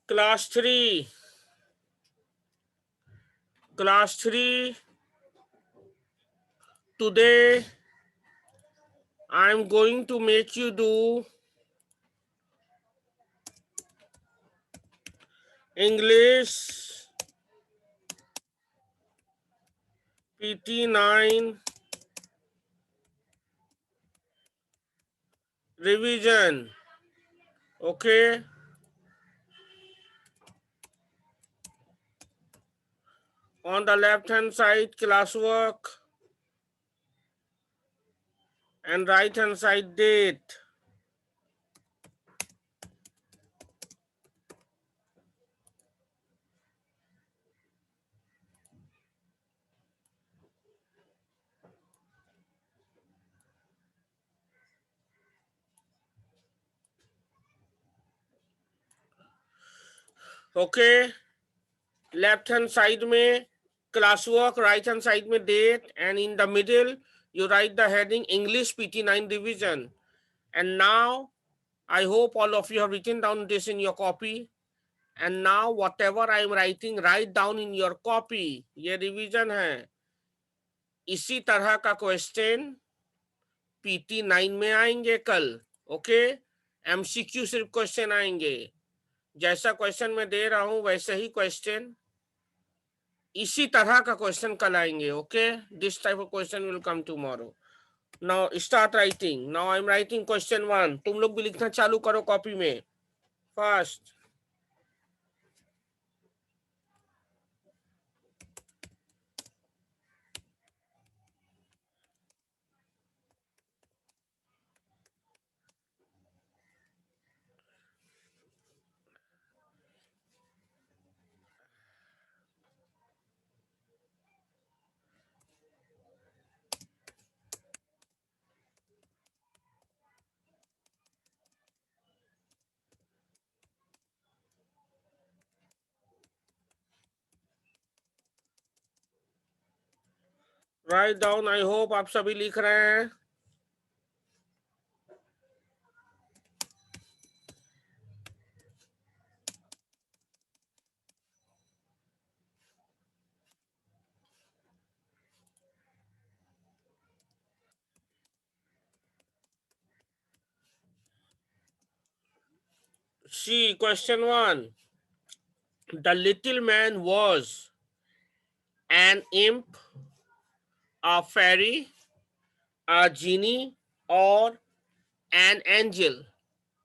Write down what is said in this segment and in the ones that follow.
Class 3. Class 3. Today I'm going to make you do English PT9 revision. Okay. On the left hand side, classwork, and right hand side, date. Okay. Left hand side में classwork, right hand side में date, and in the middle you write the heading English PT9 revision. And now I hope all of you have written down this in your copy. And now whatever I am writing, write down in your copy. ये revision है. इसी तरह का question PT9 में आएंगे कल. Okay. MCQ सिर्फ question आएंगे. जैसा क्वेश्चन मैं दे रहा हूं वैसे ही क्वेश्चन इसी तरह का क्वेश्चन कल आएंगे. Okay. This type of question will come tomorrow. Now start writing. Now I am writing question 1. तुम लोग भी लिखना चालू करो कॉपी में. First, write down. I hope आप सभी लिख रहे हैं. See, question 1. The little man was an imp, a fairy, a genie, or an angel.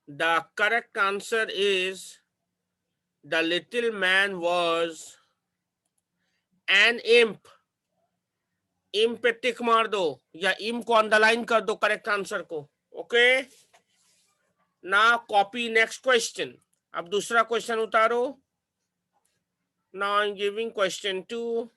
The correct answer is the little man was an imp. imp पे टिक मार दो या imp को अंडरलाइन कर दो करेक्ट आंसर को. ओके. ना copy next question. अब दूसरा क्वेश्चन उतारो. Now I am giving question 2.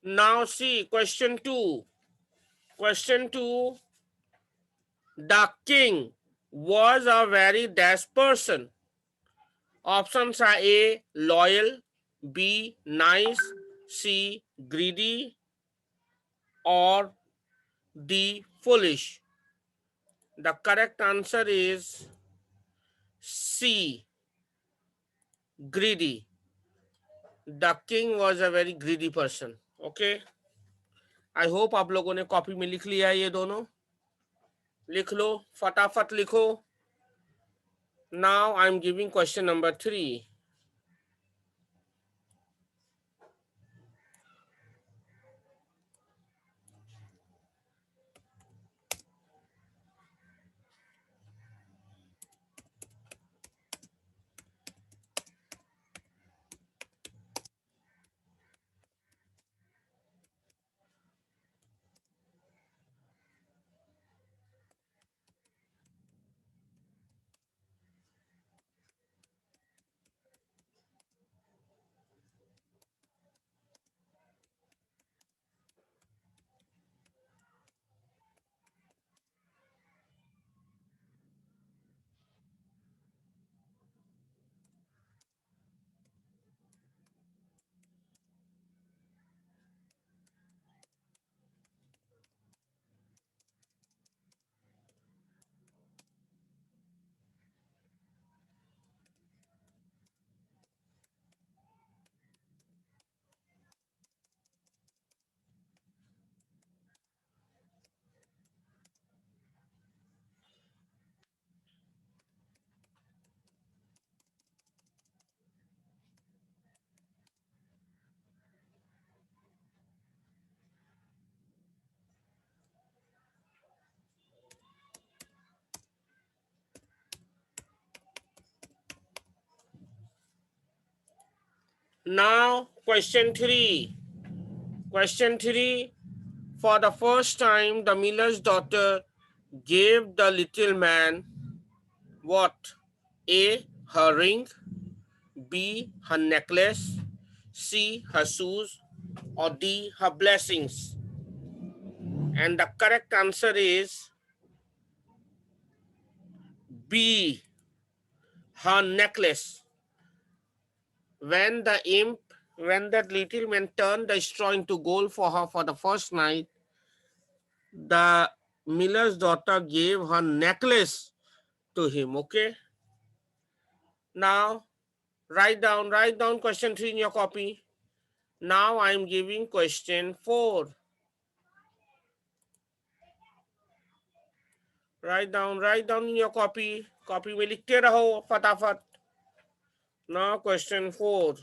Now see question 2. Question 2. The king was a very dash person. Options are A, loyal, B, nice, C, greedy, or D, foolish. The correct answer is C, greedy. The king was a very greedy person. Okay. I hope आप लोगों ने copy में लिख लिया ये दोनों. लिख लो, फटाफट लिखो. Now I'm giving question number 3. Now question 3. Question 3. For the first time, the miller's daughter gave the little man what? A. Her ring. B. Her necklace. C. Her shoes. Or D. Her blessings. And the correct answer is B. Her necklace. When that little man turned the straw into gold for her for the first night, the miller's daughter gave her necklace to him. Okay. Now write down question 3 in your copy. Now I am giving question 4. Write down in your copy. Copy में लिखते रहो फटाफट. Now question 4.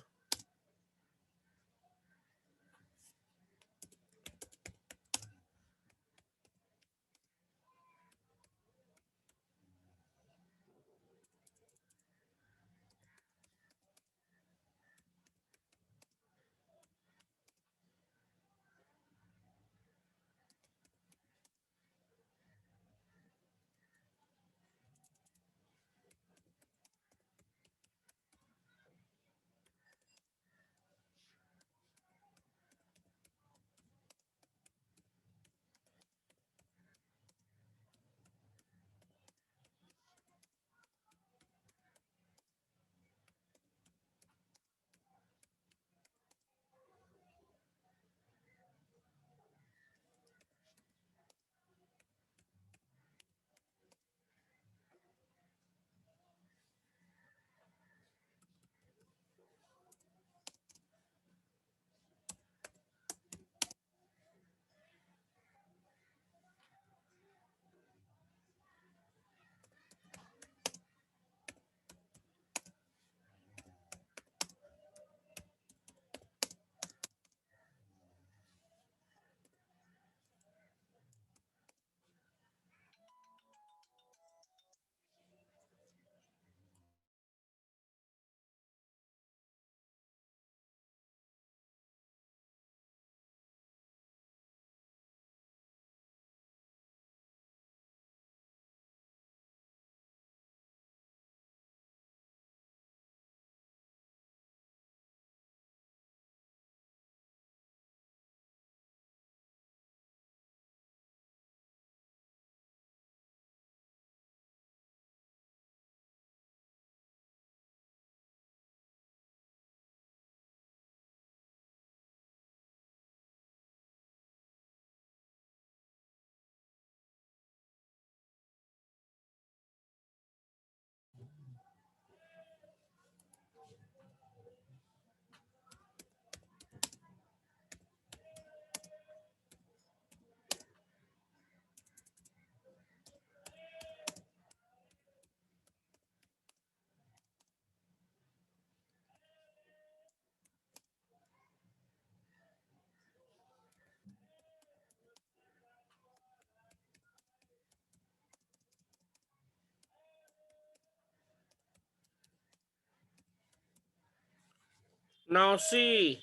Now see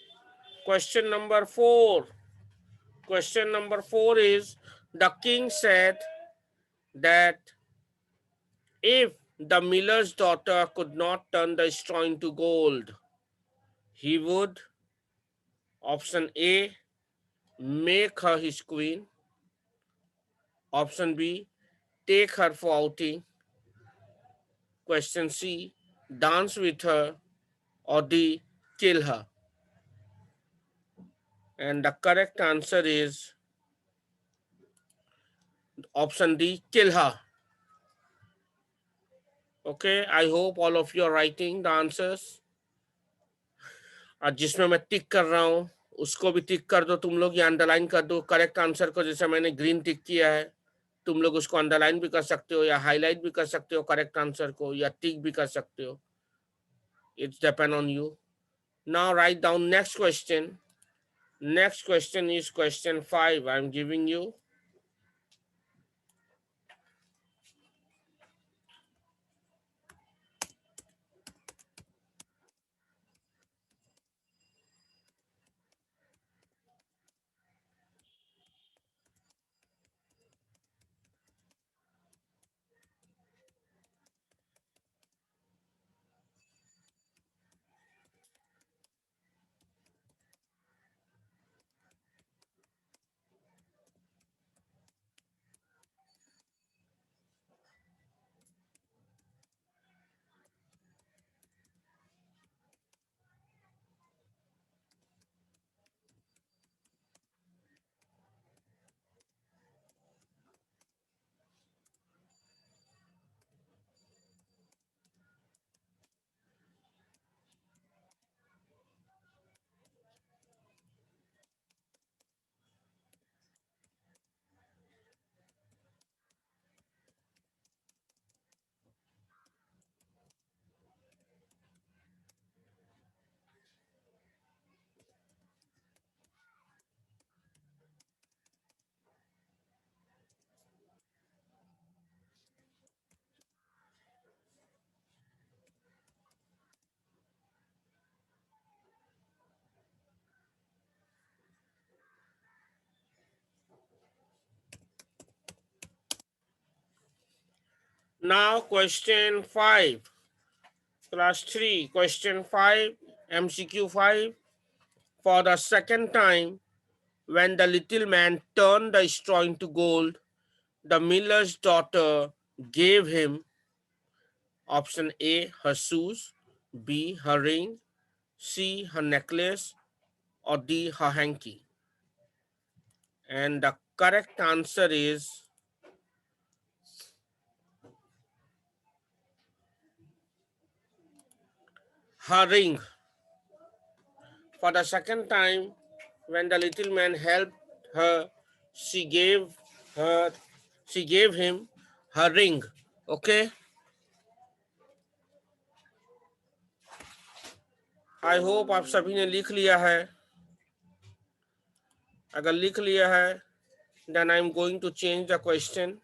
question number 4. Question number 4 is, the king said that if the miller's daughter could not turn the straw into gold, he would, option A, make her his queen, option B, take her for outing, question C, dance with her, or D, kill her. And the correct answer is option D, kill her. Okay, I hope all of you are writing the answers. और जिसमें मैं टिक कर रहा हूँ उसको भी टिक कर दो तुम लोग, या अंडरलाइन कर दो करेक्ट आंसर को। जैसे मैंने ग्रीन टिक किया है, तुम लोग उसको अंडरलाइन भी कर सकते हो या हाईलाइट भी कर सकते हो करेक्ट आंसर को, या टिक भी कर सकते हो। It's depend on you. Now write down next question. Next question is question 5. I'm giving you. Now question 5, class 3, question 5, MCQ 5. For the second time, when the little man turned the straw into gold, the miller's daughter gave him, option A, her shoes, B, her ring, C, her necklace, or D, her hanky. And the correct answer is her ring. For the second time, when the little man helped her, she gave her, she gave him her ring. Okay. I hope आप सभी ने लिख लिया है. अगर लिख लिया है, then I'm going to change the question.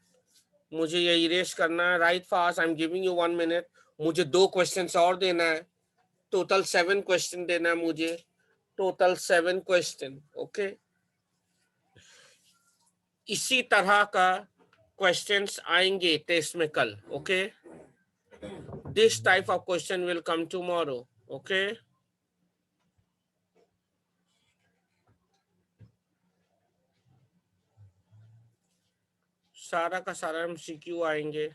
मुझे ये इरेज करना है. Right fast. I am giving you 1 minute. मुझे 2 क्वेश्चन और देना है. टोटल 7 क्वेश्चन देना है मुझे. Total 7 question. ओके. इसी तरह का क्वेश्चंस आएंगे टेस्ट में कल. Okay. This type of question will come tomorrow. Okay. सारा का सारा MCQ आएंगे.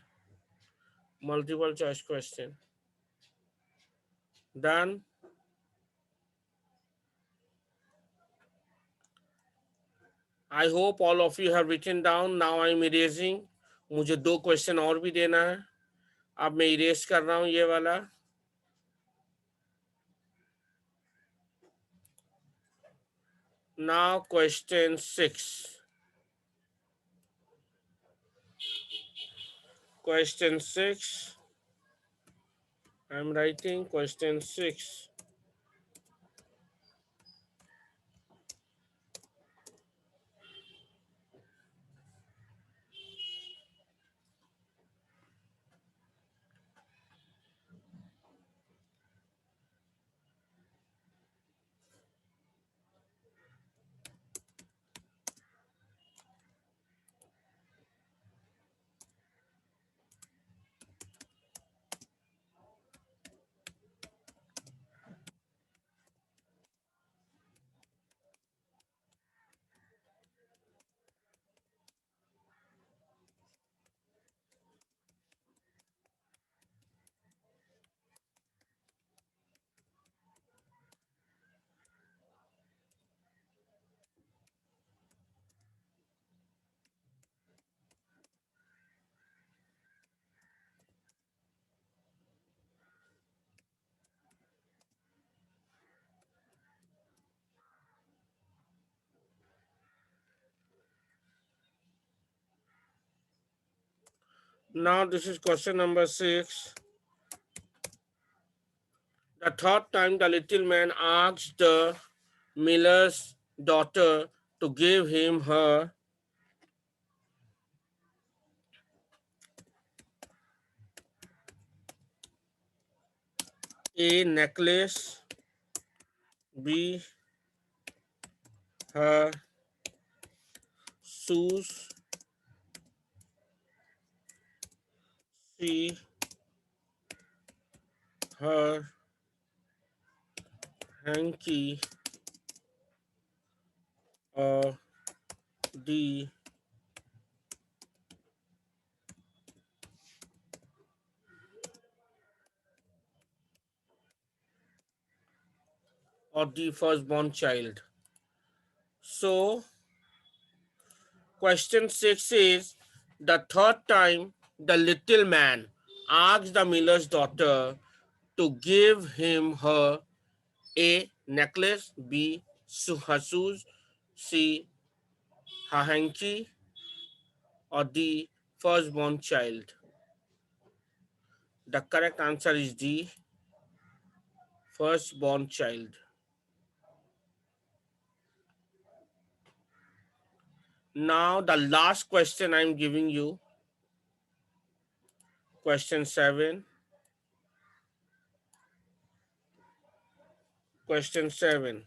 Multiple choice question. Done. I hope all of you have written down. Now I am erasing. मुझे 2 क्वेश्चन और भी देना है. अब मैं इरेज कर रहा हूं ये वाला. Now question 6. Question 6. I'm writing question 6. Now this is question number 6. The third time the little man asked the miller's daughter to give him her A necklace, B her shoes, C her hanky, or D or the firstborn child. So question 6 is the third time the little man asked the miller's daughter to give him her A necklace, B her shoes, C her hanky, or D firstborn child. The correct answer is D firstborn child. Now the last question I'm giving you, question 7. Question 7.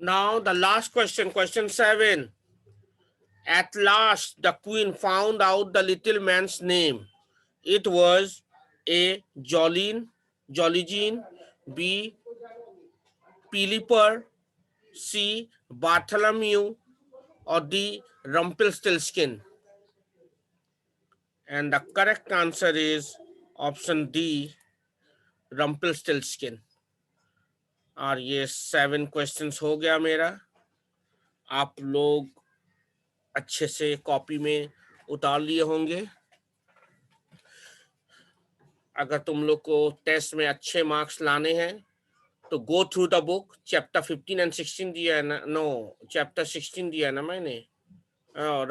Now the last question, question 7. At last the queen found out the little man's name. It was A. Jolly Jean, B. Piliper, C. Bartholomew, or D. Rumpelstiltskin. And the correct answer is option D, Rumpelstiltskin. और ये 7 questions हो गया मेरा. आप लोग अच्छे से copy में उतार लिए होंगे. अगर तुम लोग को टेस्ट में अच्छे मार्क्स लाने हैं तो go through the book. Chapter 15 and 16 दिया है ना. नो, चैप्टर 16 दिया है ना मैंने.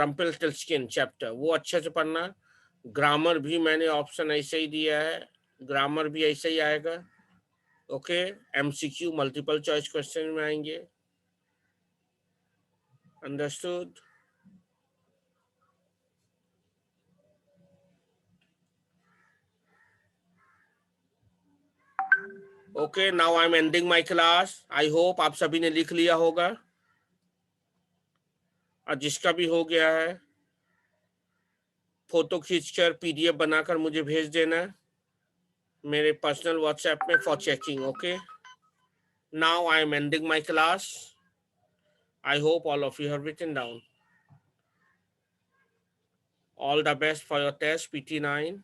रम्पलस्टिल्टस्किन चैप्टर, वो अच्छे से पढ़ना. ग्रामर भी मैंने ऑप्शन ऐसे ही दिया है. ग्रामर भी ऐसे ही आएगा. Okay, MCQ multiple choice question में आएंगे. Understood. Okay, now I am ending my class. I hope आप सभी ने लिख लिया होगा, और जिसका भी हो गया है फोटो खींचकर PDF बनाकर मुझे भेज देना मेरे पर्सनल व्हाट्सएप में for checking. Okay, now I am ending my class. I hope all of you have written down. All the best for your test PT9.